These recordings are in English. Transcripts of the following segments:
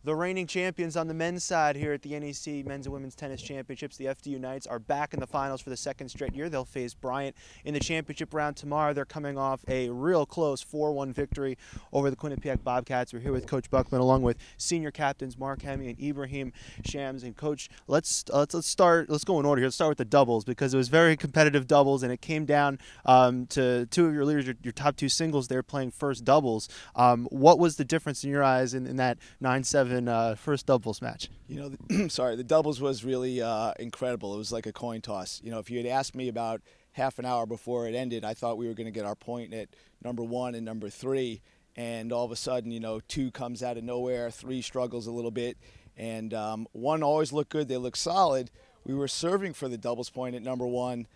The reigning champions on the men's side here at the NEC Men's and Women's Tennis Championships, the FDU Knights, are back in the finals for the second straight year. They'll face Bryant in the championship round tomorrow. They're coming off a real close 4-1 victory over the Quinnipiac Bobcats. We're here with Coach Buckman along with senior captains Mark Hemi and Ibrahim Shams. And Coach, let's go in order here. Let's start with the doubles because it was very competitive doubles, and it came down to two of your leaders, your top two singles there playing first doubles. What was the difference in your eyes in that 9-7 first doubles match? You know, the doubles was really incredible. It was like a coin toss. You know, if you had asked me about half an hour before it ended, I thought we were going to get our point at number 1 and number 3, and all of a sudden, you know, 2 comes out of nowhere, 3 struggles a little bit, and 1 always looked good. They looked solid. We were serving for the doubles point at number 1.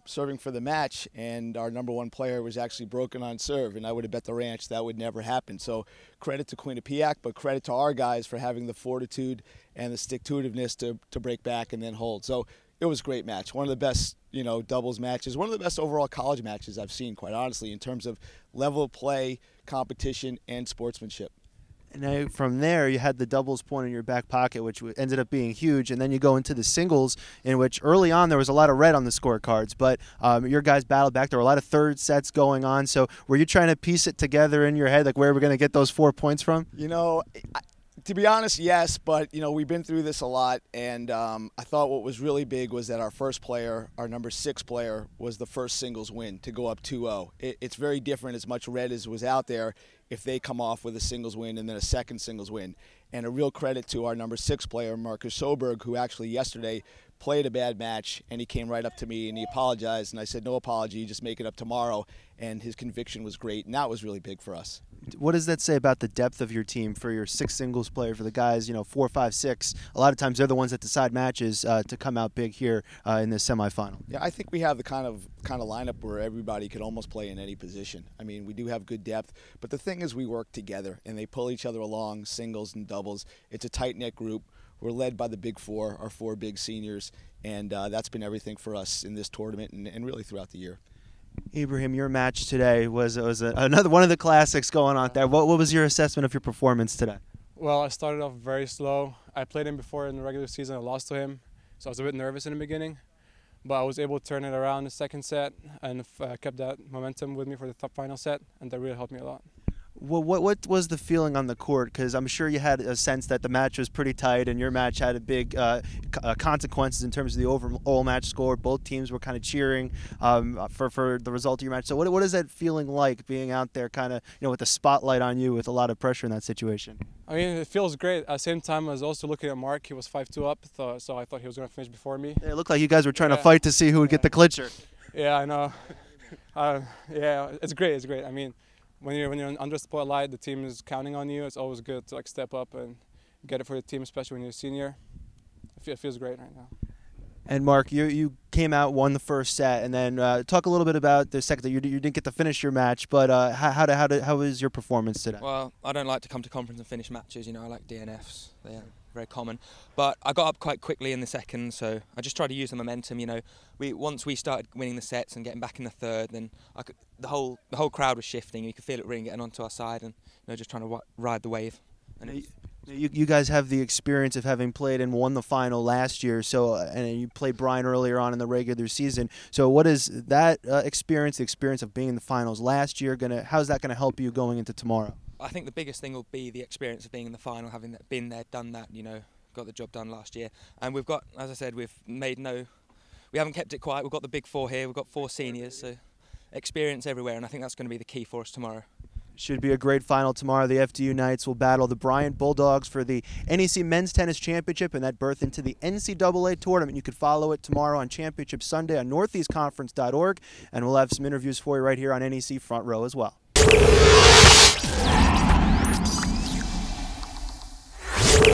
Serving for the match, and our number 1 player was actually broken on serve, and I would have bet the ranch that would never happen. So credit to Quinnipiac, but credit to our guys for having the fortitude and the stick-to-itiveness to break back and then hold. So it was a great match, one of the best, you know, doubles matches, one of the best overall college matches I've seen, quite honestly, in terms of level of play, competition, and sportsmanship. And now from there, you had the doubles point in your back pocket, which ended up being huge. And then you go into the singles, in which early on there was a lot of red on the scorecards. But your guys battled back. There were a lot of third sets going on. So were you trying to piece it together in your head, like where we're going to get those 4 points from? You know, to be honest, yes. But, you know, we've been through this a lot. And I thought what was really big was that our first player, our number 6 player, was the first singles win to go up 2-0. It's very different, as much red as was out there, if they come off with a singles win and then a second singles win. And a real credit to our number 6 player, Marcus Soberg, who actually yesterday played a bad match, and he came right up to me and he apologized, and I said, no apology, just make it up tomorrow. And his conviction was great, and that was really big for us. What does that say about the depth of your team for your 6 singles player, for the guys, you know, 4, 5, 6? A lot of times they're the ones that decide matches to come out big here in this semifinal. Yeah, I think we have the kind of lineup where everybody could almost play in any position. I mean, we do have good depth, but the thing is we work together and they pull each other along, singles and doubles. It's a tight-knit group. We're led by the big 4, our 4 big seniors, and that's been everything for us in this tournament and really throughout the year. Ibrahim, your match today was another one of the classics going on there. What was your assessment of your performance today? Well, I started off very slow. I played him before in the regular season. I lost to him, so I was a bit nervous in the beginning. But I was able to turn it around in the second set and kept that momentum with me for the final set, and that really helped me a lot. Well, what was the feeling on the court? Because I'm sure you had a sense that the match was pretty tight, and your match had a big consequences in terms of the overall match score. Both teams were kind of cheering for the result of your match. So what is that feeling like, being out there kind of, you know, with the spotlight on you with a lot of pressure in that situation? I mean, it feels great. At the same time, I was also looking at Mark. He was 5-2 up, so I thought he was going to finish before me. It looked like you guys were trying to fight to see who would get the clincher. Yeah, I know. Yeah, it's great. It's great. I mean, when you're under the spotlight, the team is counting on you. It's always good to step up and get it for the team, especially when you're a senior. It feels great right now. And Mark, you came out, won the first set, and then talk a little bit about the second. You didn't get to finish your match, but how was your performance today? Well, I don't like to come to conference and finish matches. You know, I like DNFs. They're very common. But I got up quite quickly in the second, so I just tried to use the momentum. You know, once we started winning the sets and getting back in the third, then the whole crowd was shifting. You could feel it really getting onto our side, and you know, just trying to ride the wave. And you guys have the experience of having played and won the final last year, so and you played Bryant earlier on in the regular season. So what is that experience, the experience of being in the finals last year, how's that going to help you going into tomorrow? I think the biggest thing will be the experience of being in the final, having been there, done that. You know, got the job done last year, and we've got, as I said, we haven't kept it quiet. We've got the big 4 here. We've got 4 seniors, so experience everywhere, and I think that's going to be the key for us tomorrow. Should be a great final tomorrow. The FDU Knights will battle the Bryant Bulldogs for the NEC Men's Tennis Championship, and that berth into the NCAA Tournament. You can follow it tomorrow on Championship Sunday on northeastconference.org, and we'll have some interviews for you right here on NEC Front Row as well.